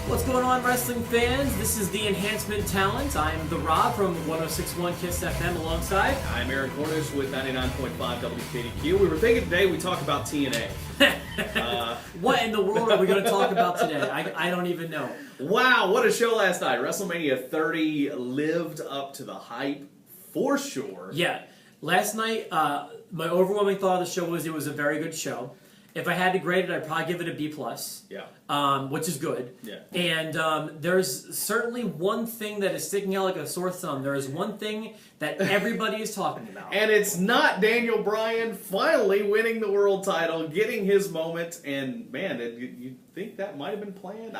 What's going on, wrestling fans? This is the Enhancement Talent. I'm The Rob from 106.1 KISS FM alongside. I'm Aaron Cornish with 99.5 WKDQ. We were thinking today we talk about TNA. What in the world are we going to talk about today? I don't even know. Wow, what a show last night. WrestleMania 30 lived up to the hype for sure. Yeah, last night, my overwhelming thought of the show was it was a very good show. If I had to grade it, I'd probably give it a B+. Yeah. Which is good. Yeah. And there's certainly one thing that is sticking out like a sore thumb. There is one thing that everybody is talking about. And it's not Daniel Bryan finally winning the world title, getting his moment, and man, you think that might have been planned?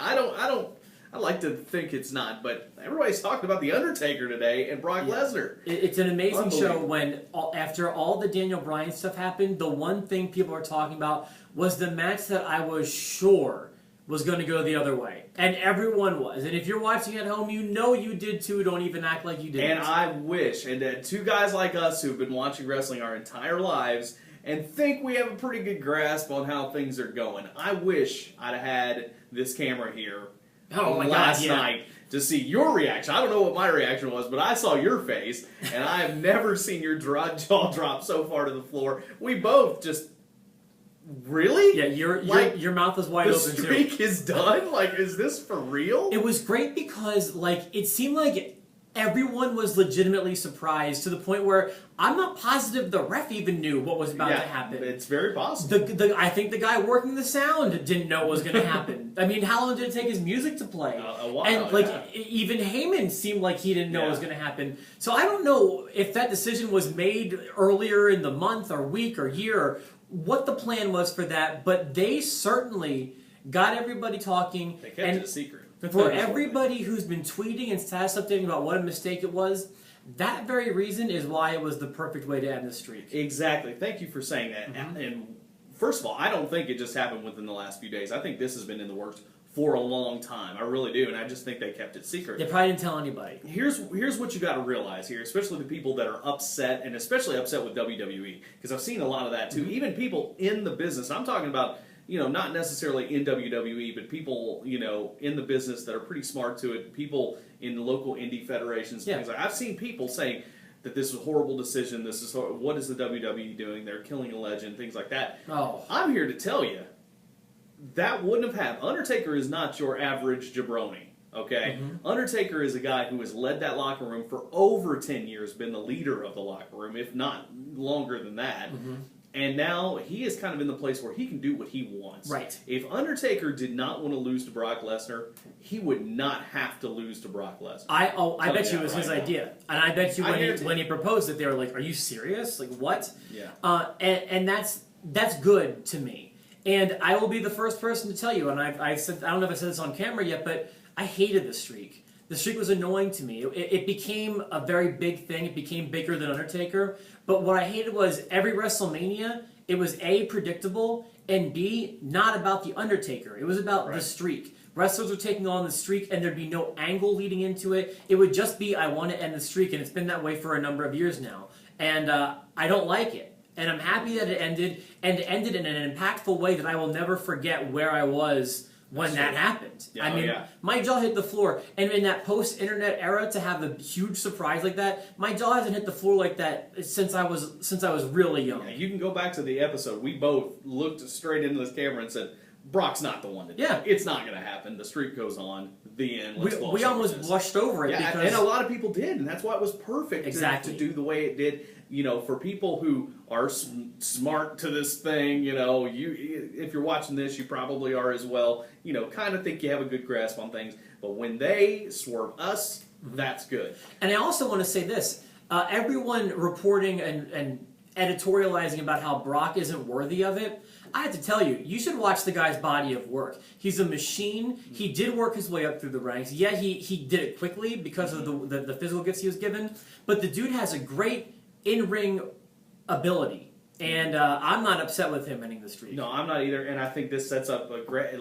I like to think it's not, but everybody's talking about The Undertaker today and Brock Lesnar. It's an amazing show when, after all the Daniel Bryan stuff happened, the one thing people are talking about was the match that I was sure was going to go the other way. And everyone was. And if you're watching at home, you know you did too. Don't even act like you didn't. And I wish, and that two guys like us who've been watching wrestling our entire lives and think we have a pretty good grasp on how things are going, I wish I'd have had this camera here last night to see your reaction. I don't know what my reaction was, but I saw your face, and I have never seen your jaw drop so far to the floor. We both just, really? Yeah, your mouth is wide open too. The streak is done? Like, is this for real? It was great because, it seemed like everyone was legitimately surprised to the point where I'm not positive the ref even knew what was about to happen. It's very possible. I think the guy working the sound didn't know what was going to happen. I mean, how long did it take his music to play? A while, and even Heyman seemed like he didn't know what was going to happen. So I don't know if that decision was made earlier in the month or week or year, or what the plan was for that, but they certainly got everybody talking. They kept it a secret. For everybody who's been tweeting and status updating about what a mistake it was, that very reason is why it was the perfect way to end the streak. Exactly. Thank you for saying that. Mm-hmm. And first of all, I don't think it just happened within the last few days. I think this has been in the works for a long time. I really do, and I just think they kept it secret. They probably didn't tell anybody. Here's what you got to realize here, especially the people that are upset, and especially upset with WWE, because I've seen a lot of that too. Mm-hmm. Even people in the business. I'm talking about, not necessarily in WWE, but people, in the business that are pretty smart to it, people in local indie federations, things like that. I've seen people saying that this is a horrible decision, what is the WWE doing, they're killing a legend, things like that. Oh. I'm here to tell you, that wouldn't have happened. Undertaker is not your average jabroni, okay? Mm-hmm. Undertaker is a guy who has led that locker room for over 10 years, been the leader of the locker room, if not longer than that. Mm-hmm. And now he is kind of in the place where he can do what he wants. Right. If Undertaker did not want to lose to Brock Lesnar, he would not have to lose to Brock Lesnar. I bet you it was his idea. And I bet you when he proposed it, they were like, are you serious? Like, what? Yeah. And that's good to me. And I will be the first person to tell you, and I said, I don't know if I said this on camera yet, but I hated the streak. The streak was annoying to me. It became a very big thing. It became bigger than Undertaker. But what I hated was every WrestleMania, it was A, predictable, and B, not about the Undertaker. It was about the streak. Wrestlers were taking on the streak, and there'd be no angle leading into it. It would just be, I want to end the streak, and it's been that way for a number of years now. And I don't like it. And I'm happy that it ended, and it ended in an impactful way that I will never forget where I was when that happened. Yeah, my jaw hit the floor. And in that post-internet era, to have a huge surprise like that, my jaw hasn't hit the floor like that since I was really young. Yeah, you can go back to the episode. We both looked straight into this camera and said, Brock's not the one to do it. It's not going to happen. The streak goes on. The end. We almost blushed over it. Yeah, and a lot of people did, and that's why it was perfect to do the way it did. For people who are smart to this thing, if you're watching this, you probably are as well. Kind of think you have a good grasp on things. But when they swerve us, that's good. And I also want to say this. Everyone reporting and editorializing about how Brock isn't worthy of it, I have to tell you, you should watch the guy's body of work. He's a machine. He did work his way up through the ranks. Yeah, he did it quickly because of the physical gifts he was given. But the dude has a great in-ring ability. And I'm not upset with him ending the streak. No, I'm not either. And I think this sets up a great,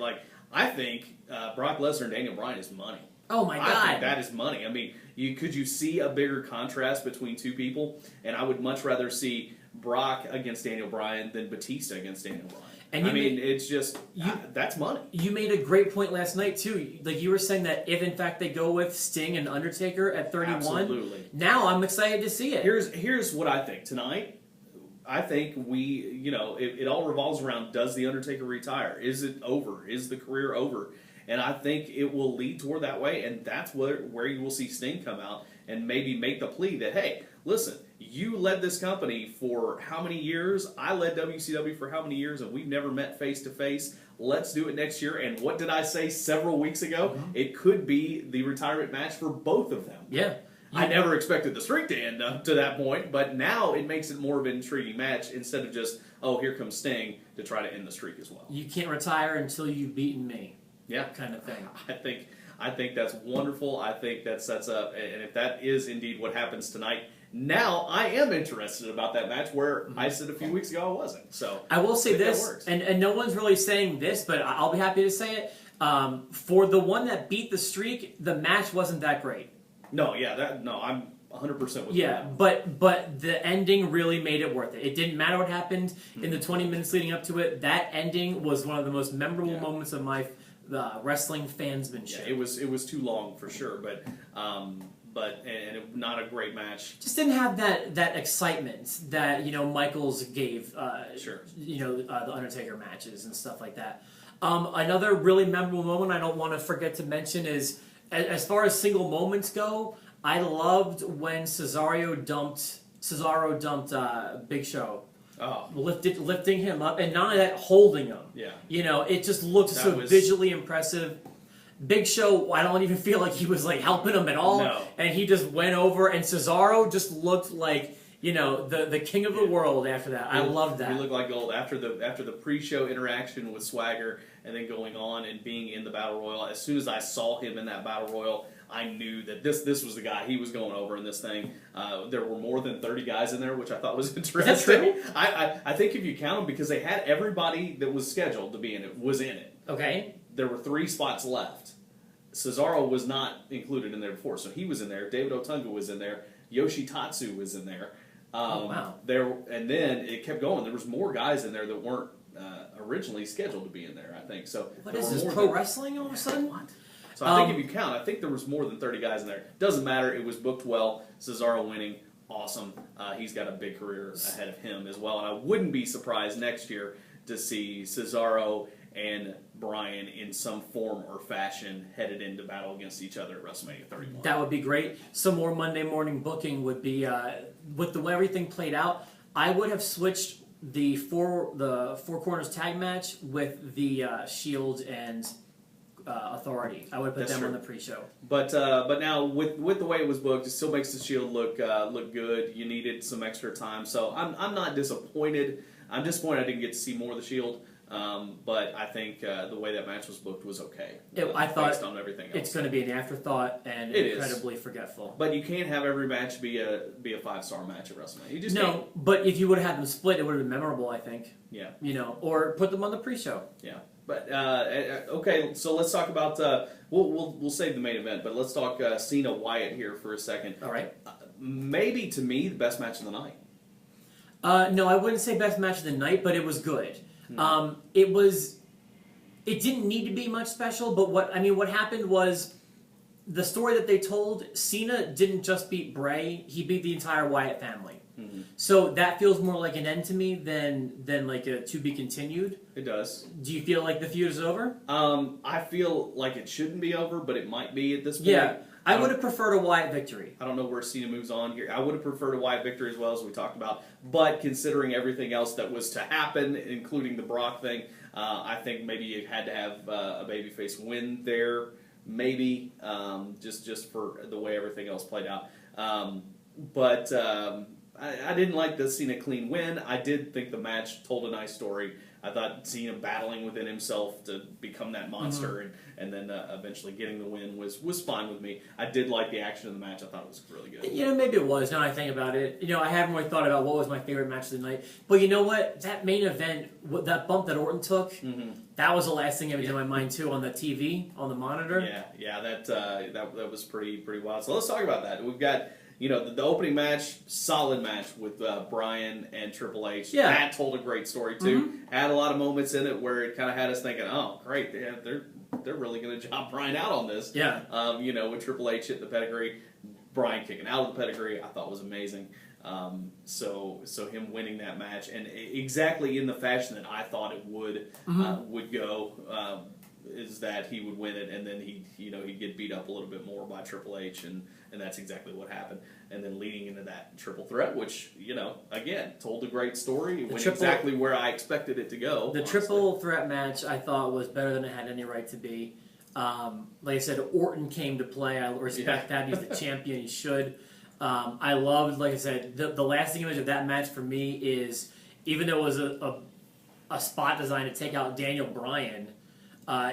I think Brock Lesnar and Daniel Bryan is money. Oh my God. I think that is money. I mean, could you see a bigger contrast between two people? And I would much rather see Brock against Daniel Bryan than Batista against Daniel Bryan. And it's just that's money. You made a great point last night too. Like you were saying that if in fact they go with Sting and Undertaker at 31, absolutely. Now I'm excited to see it. Here's what I think tonight. I think it all revolves around, does the Undertaker retire? Is it over? Is the career over? And I think it will lead toward that way, and that's where you will see Sting come out and maybe make the plea that, hey, listen, you led this company for how many years? I led WCW for how many years, and we've never met face to face. Let's do it next year. And what did I say several weeks ago? Mm-hmm. It could be the retirement match for both of them. Yeah. I never expected the streak to end up to that point, but now it makes it more of an intriguing match instead of just, oh, here comes Sting to try to end the streak as well. You can't retire until you've beaten me. Yeah. Kind of thing. I think that's wonderful. I think that sets up, and if that is indeed what happens tonight, now I am interested about that match where I said a few weeks ago I wasn't. So I will say this, and no one's really saying this, but I'll be happy to say it. For the one that beat the streak, the match wasn't that great. No, I'm 100% with you. Yeah, but the ending really made it worth it. It didn't matter what happened in the 20 minutes leading up to it. That ending was one of the most memorable moments of my wrestling fansmanship. Yeah, it was too long for sure, but not a great match. Just didn't have that excitement that Michaels gave. Sure. The Undertaker matches and stuff like that. Another really memorable moment I don't want to forget to mention is, as far as single moments go, I loved when Cesaro dumped Big Show. Oh. Lifting him up, and not only that, holding him. Yeah. It just looked visually impressive. Big Show, I don't even feel like he was helping him at all. No. And he just went over, and Cesaro just looked like the king of the world after that. I loved that. He looked like gold after the pre-show interaction with Swagger, and then going on and being in the Battle Royal. As soon as I saw him in that Battle Royal, I knew that this was the guy he was going over in this thing. There were more than 30 guys in there, which I thought was interesting. Is that true? I think if you count them, because they had everybody that was scheduled to be in it was in it. Okay. There were 3 spots left. Cesaro was not included in there before, so he was in there. David Otunga was in there. Yoshitatsu was in there. Wow. And then it kept going. There was more guys in there that weren't originally scheduled to be in there, I think. So what is this, pro wrestling all of a sudden? What? So I think if you count, I think there was more than 30 guys in there. Doesn't matter. It was booked well. Cesaro winning. Awesome. He's got a big career ahead of him as well. And I wouldn't be surprised next year to see Cesaro and Bryan in some form or fashion headed into battle against each other at WrestleMania 31. That would be great. Some more Monday morning booking would be, with the way everything played out, I would have switched the four corners tag match with the Shield and Authority. I would put them on the pre-show. But now with the way it was booked, it still makes the Shield look good. You needed some extra time, so I'm not disappointed. I'm disappointed I didn't get to see more of the Shield. But I think the way that match was booked was okay. I thought based on everything else. It's going to be an afterthought and incredibly forgetful. But you can't have every match be a 5-star match at WrestleMania. You just can't. But if you would have had them split, it would have been memorable, I think. Yeah. Or put them on the pre-show. Yeah. But okay, so let's talk about we'll save the main event, but let's talk Cena Wyatt here for a second. All right. Maybe to me the best match of the night. No, I wouldn't say best match of the night, but it was good. It didn't need to be much special, but what happened was the story that they told. Cena didn't just beat Bray; he beat the entire Wyatt family. Mm-hmm. So that feels more like an end to me than like a to be continued. It does. Do you feel like the feud is over? I feel like it shouldn't be over, but it might be at this point. Yeah. I would have preferred a Wyatt victory. I don't know where Cena moves on here. I would have preferred a Wyatt victory as well, as we talked about. But considering everything else that was to happen, including the Brock thing, I think maybe you had to have a babyface win there. Maybe just for the way everything else played out. But I didn't like the Cena clean win. I did think the match told a nice story. I thought Cena battling within himself to become that monster and then eventually getting the win was fine with me. I did like the action of the match. I thought it was really good. Maybe it was, now I think about it. I haven't really thought about what was my favorite match of the night. But you know what? That main event, that bump that Orton took, that was the last thing that was in my mind too, on the TV, on the monitor. Yeah, that was pretty wild. So let's talk about that. We've got the opening match, solid match with Bryan and Triple H. Yeah. That told a great story too. Had a lot of moments in it where it kind of had us thinking, oh, great, they're really going to job Bryan out on this. Yeah. With Triple H hitting the pedigree, Bryan kicking out of the pedigree, I thought was amazing. So him winning that match, and exactly in the fashion that I thought it would go, is that he would win it, and then he'd get beat up a little bit more by Triple H, and that's exactly what happened. And then leading into that triple threat, which again told a great story. It went exactly where I expected it to go. The triple threat match I thought was better than it had any right to be. Like I said, Orton came to play. I respect that. He's the champion. He should. I loved, like I said, the lasting image of that match for me is, even though it was a spot designed to take out Daniel Bryan,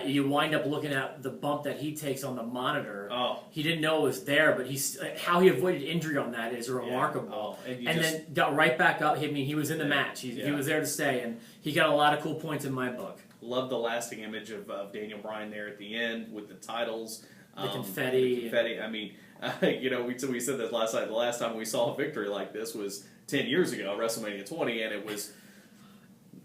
you wind up looking at the bump that he takes on the monitor. Oh. He didn't know it was there, but how he avoided injury on that is remarkable. Yeah. And then got right back up. I mean, he was in the match. He was there to stay, and he got a lot of cool points in my book. Love the lasting image of Daniel Bryan there at the end with the titles. The confetti. The confetti. I mean, we said this last night. The last time we saw a victory like this was 10 years ago, WrestleMania 20, and it was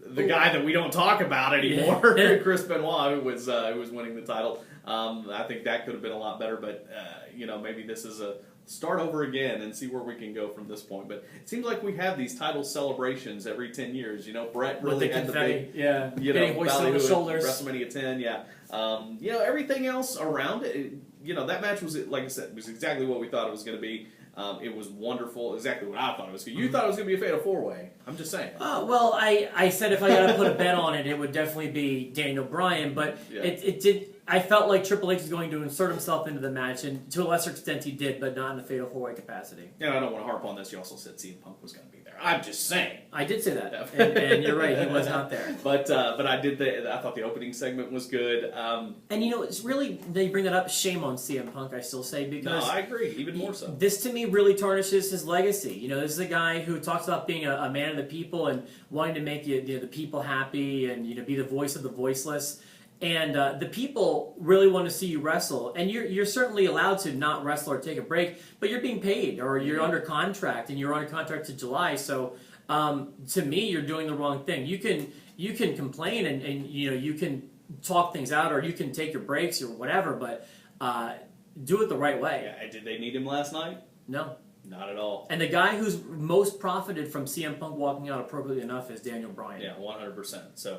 the guy that we don't talk about anymore, Chris Benoit, who was winning the title. I think that could have been a lot better, but maybe this is a start over again and see where we can go from this point. But it seems like we have these title celebrations every 10 years. Brett really had confetti, the big, getting hoisted on the shoulders. WrestleMania 10, everything else around it. That match was, like I said, was exactly what we thought it was going to be. It was wonderful, exactly what I thought it was. You thought it was going to be a fatal four-way. I'm just saying. Well, I said if I got to put a bet on it, it would definitely be Daniel Bryan, but it did. I felt like Triple H was going to insert himself into the match, and to a lesser extent he did, but not in a fatal four-way capacity. I don't want to harp on this. You also said CM Punk was going to be there. I'm just saying. I did say that, and you're right. He was not there. But I did. I thought the opening segment was good. And it's really, they bring that up. Shame on CM Punk, I still say, because I agree. Even more so. This to me really tarnishes his legacy. This is a guy who talks about being a man of the people and wanting to make the people happy and be the voice of the voiceless. And the people really want to see you wrestle, and you're certainly allowed to not wrestle or take a break, but you're being paid, or you're under contract, and you're under contract to July. So to me, you're doing the wrong thing. You can complain and you can talk things out, or you can take your breaks or whatever, but do it the right way. Yeah, did they need him last night? No. Not at all. And the guy who's most profited from CM Punk walking out appropriately enough is Daniel Bryan. Yeah, 100%. So,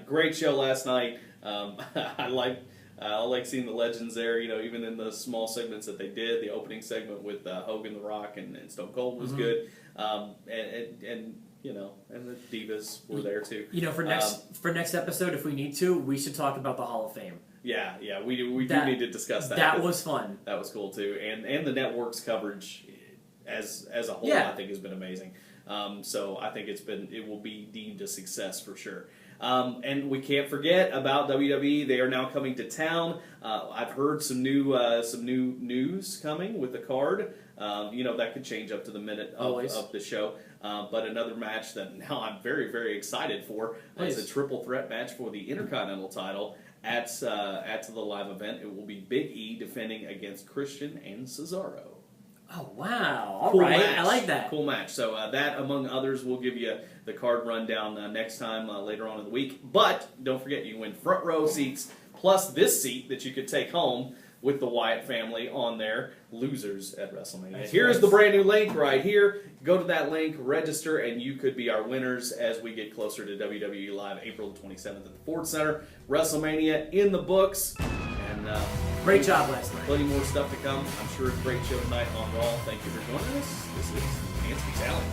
great show last night. I like seeing the legends there. Even in the small segments that they did, the opening segment with Hogan, The Rock, and Stone Cold was good. And the Divas were there too. For next episode, if we need to, we should talk about the Hall of Fame. Yeah, we do need to discuss that. That was fun. That was cool too, and the network's coverage as a whole, I think, has been amazing. So I think it will be deemed a success for sure. And we can't forget about WWE. They are now coming to town. I've heard some new news coming with the card. That could change up to the minute of the show. But another match that now I'm very, very excited for is a triple threat match for the Intercontinental title at the live event. It will be Big E defending against Christian and Cesaro. Oh, wow. All cool right. Match. I like that. Cool match. So that, among others, we'll give you the card rundown next time later on in the week. But don't forget, you can win front row seats plus this seat that you could take home with the Wyatt family on there. Losers at WrestleMania. Here's the brand new link right here. Go to that link, register, and you could be our winners as we get closer to WWE Live April the 27th at the Ford Center. WrestleMania in the books. And great job last night. Plenty more stuff to come. I'm sure a great show tonight on Raw. Thank you for joining us. This is Enhancement Talent.